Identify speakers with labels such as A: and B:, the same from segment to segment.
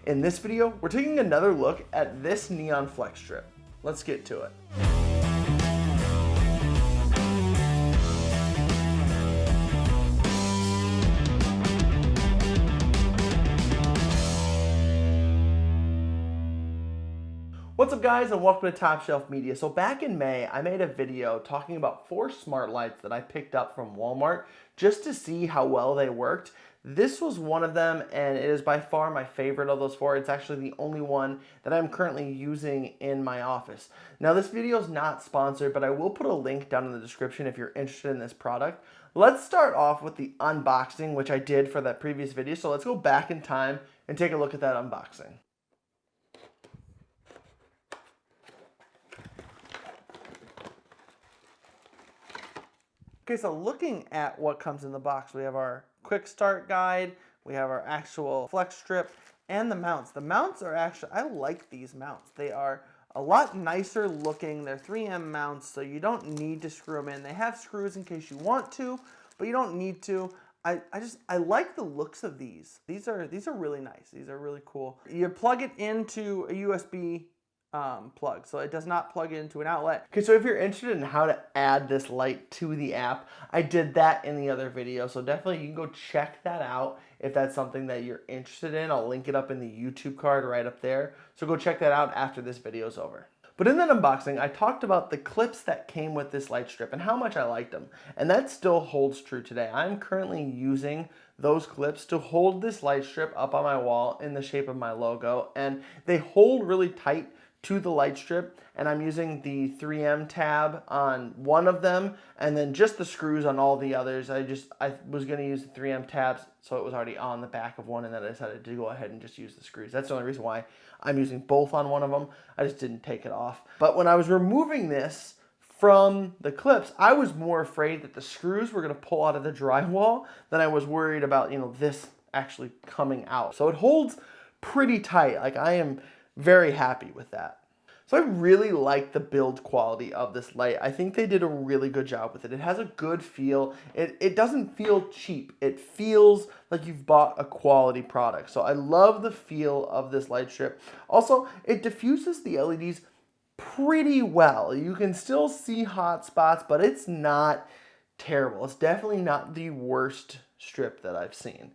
A: In this video, we're taking another look at this neon flex strip. Let's get to it. What's up guys, and welcome to Top Shelf Media. So back in May, I made a video talking about 4 smart lights that I picked up from Walmart just to see how well they worked. This was one of them, and it is by far my favorite of those 4. It's actually the only one that I'm currently using in my office. Now this video is not sponsored, but I will put a link down in the description if you're interested in this product. Let's start off with the unboxing, which I did for that previous video. So let's go back in time and take a look at that unboxing. Okay, so looking at what comes in the box, we have our quick start guide, we have our actual flex strip, and the mounts. The mounts are actually, I like these mounts. They are a lot nicer looking. They're 3M mounts, so you don't need to screw them in. They have screws in case you want to, but you don't need to. I like the looks of these. These are really nice. These are really cool. You plug it into a USB plug, so it does not plug into an outlet. Okay, so if you're interested in how to add this light to the app, I did that in the other video, so definitely you can go check that out if that's something that you're interested in. I'll link it up in the YouTube card right up there, so go check that out after this video is over. But in that unboxing, I talked about the clips that came with this light strip and how much I liked them, and that still holds true today. I'm currently using those clips to hold this light strip up on my wall in the shape of my logo, and they hold really tight to the light strip, and I'm using the 3M tab on one of them and then just the screws on all the others. I was going to use the 3M tabs, so it was already on the back of one, and then I decided to go ahead and just use the screws. That's the only reason why I'm using both on one of them. I just didn't take it off. But when I was removing this from the clips, I was more afraid that the screws were going to pull out of the drywall than I was worried about, this actually coming out. So it holds pretty tight. Like, I am very happy with that. So I really like the build quality of this light. I think they did a really good job with it. It has a good feel. It doesn't feel cheap. It feels like you've bought a quality product. So I love the feel of this light strip. Also, it diffuses the LEDs pretty well. You can still see hot spots, but it's not terrible. It's definitely not the worst strip that I've seen.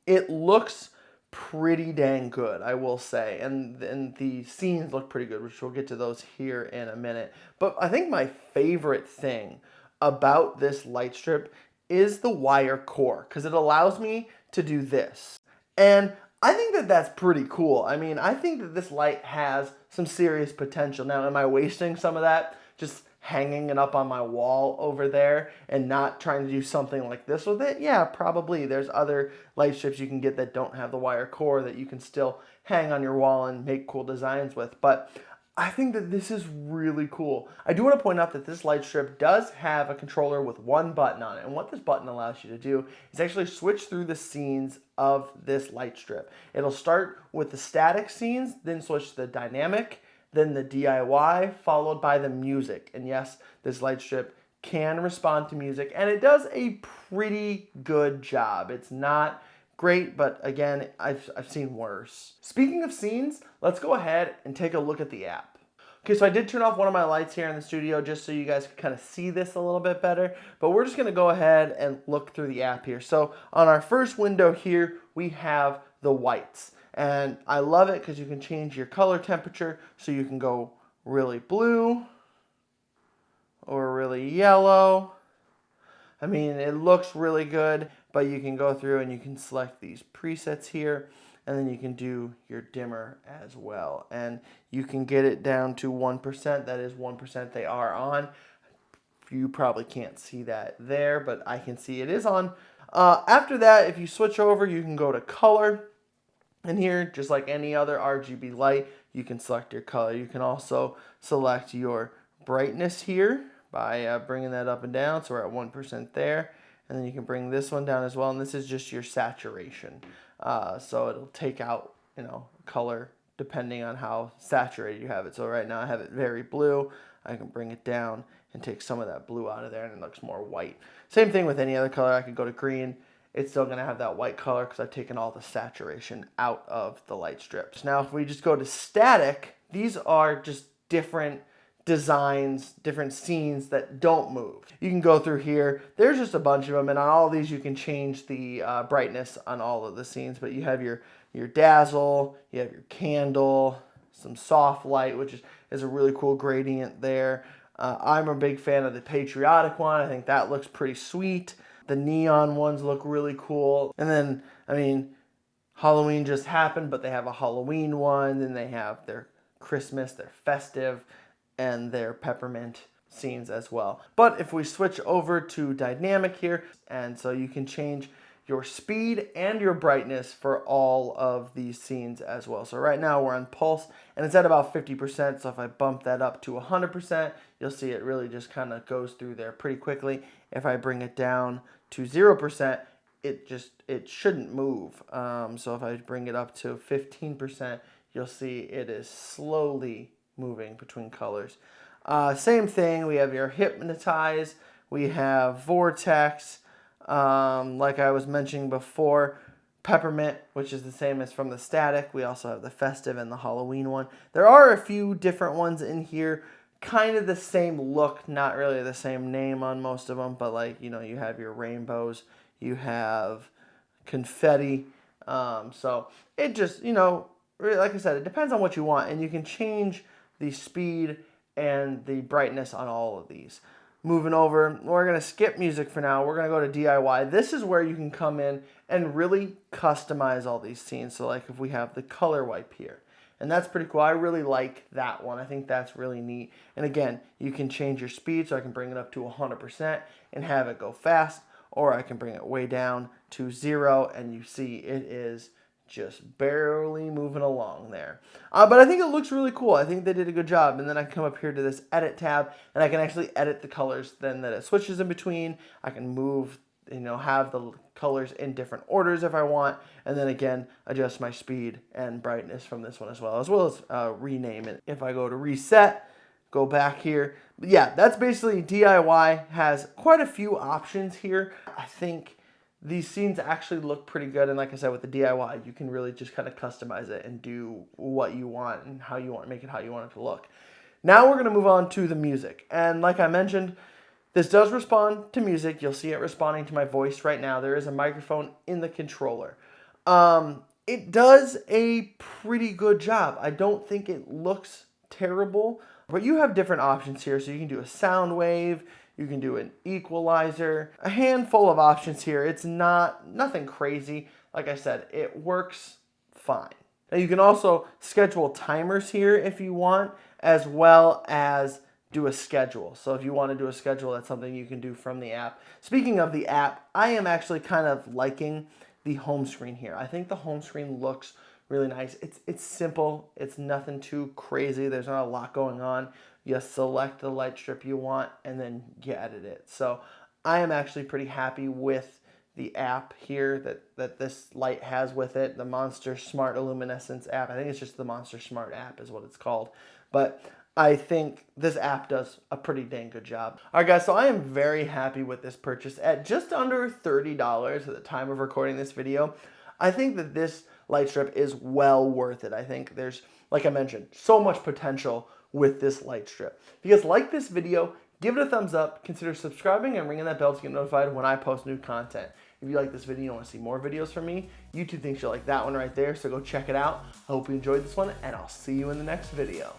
A: It looks pretty dang good, I will say, and the scenes look pretty good, which we'll get to those here in a minute. But I think my favorite thing about this light strip is the wire core, because it allows me to do this, and I think that that's pretty cool. I mean, I think that this light has some serious potential. Now, am I wasting some of that just hanging it up on my wall over there and not trying to do something like this with it? Yeah, probably. There's other light strips you can get that don't have the wire core that you can still hang on your wall and make cool designs with. But I think that this is really cool. I do want to point out that this light strip does have a controller with one button on it. And what this button allows you to do is actually switch through the scenes of this light strip. It'll start with the static scenes, then switch to the dynamic, then the DIY, followed by the music. And yes, this light strip can respond to music, and it does a pretty good job. It's not great, but again, I've seen worse. Speaking of scenes, let's go ahead and take a look at the app. Okay, so I did turn off one of my lights here in the studio just so you guys can kind of see this a little bit better, but we're just gonna go ahead and look through the app here. So on our first window here, we have the whites. And I love it because you can change your color temperature, so you can go really blue or really yellow. I mean, it looks really good, but you can go through and you can select these presets here, and then you can do your dimmer as well. And you can get it down to 1%. That is 1% they are on. You probably can't see that there, but I can see it is on. After that, if you switch over, you can go to color. And here, just like any other RGB light, you can select your color. You can also select your brightness here by bringing that up and down. So we're at 1% there. And then you can bring this one down as well. And this is just your saturation. So it'll take out, color depending on how saturated you have it. So right now I have it very blue. I can bring it down and take some of that blue out of there, and it looks more white. Same thing with any other color. I could go to green. it's still going to have that white color because I've taken all the saturation out of the light strips. Now, if we just go to static, these are just different designs, different scenes that don't move. You can go through here. There's just a bunch of them, and on all of these you can change the brightness on all of the scenes. But you have your dazzle, you have your candle, some soft light, which is a really cool gradient there. I'm a big fan of the patriotic one. I think that looks pretty sweet. The neon ones look really cool. And then, I mean, Halloween just happened, but they have a Halloween one, then they have their Christmas, their festive, and their peppermint scenes as well. But if we switch over to dynamic here, and so you can change your speed and your brightness for all of these scenes as well. So right now we're on pulse and it's at about 50%. So if I bump that up to 100%, you'll see it really just kind of goes through there pretty quickly. If I bring it down to 0%, it shouldn't move. So if I bring it up to 15%, you'll see it is slowly moving between colors. Same thing, we have your hypnotize, we have vortex, like I was mentioning before, peppermint, which is the same as from the static. We also have the festive and the Halloween one. There are a few different ones in here, kind of the same look, not really the same name on most of them, but like, you know, you have your rainbows, you have confetti, so it just, you know, like I said, it depends on what you want, and you can change the speed and the brightness on all of these. Moving over, we're going to skip music for now. We're going to go to DIY. This is where you can come in and really customize all these scenes. So like if we have the color wipe here, and that's pretty cool. I really like that one. I think that's really neat. And again, you can change your speed, so I can bring it up to 100% and have it go fast, or I can bring it way down to 0, and you see it is just barely moving along there. But I think it looks really cool. I think they did a good job. And then I come up here to this edit tab, and I can actually edit the colors then that it switches in between. I can move, you know, have the colors in different orders if I want, and then again adjust my speed and brightness from this one as well as rename it. If I go to reset, go back here. But yeah, that's basically DIY. Has quite a few options here. I think these scenes actually look pretty good, and like I said, with the DIY, you can really just kind of customize it and do what you want and how you want, make it how you want it to look. Now we're going to move on to the music, and like I mentioned, this does respond to music. You'll see it responding to my voice right now. There is a microphone in the controller. It does a pretty good job. I don't think it looks terrible, but you have different options here, so you can do a sound wave, you can do an equalizer, a handful of options here. It's nothing crazy. Like I said, it works fine. Now you can also schedule timers here if you want, as well as do a schedule. So if you want to do a schedule, that's something you can do from the app. Speaking of the app, I am actually kind of liking the home screen here. I think the home screen looks really nice. It's simple. It's nothing too crazy. There's not a lot going on. You select the light strip you want, and then you edit it. So I am actually pretty happy with the app here that this light has with it, the Monster Smart Illuminessence app. I think it's just the Monster Smart app is what it's called. But I think this app does a pretty dang good job. All right, guys, so I am very happy with this purchase at just under $30 at the time of recording this video. I think that this light strip is well worth it. I think there's, like I mentioned, so much potential with this light strip. If you guys like this video, give it a thumbs up, consider subscribing and ringing that bell to get notified when I post new content. If you like this video and want to see more videos from me, YouTube thinks you'll like that one right there, so go check it out. I hope you enjoyed this one, and I'll see you in the next video.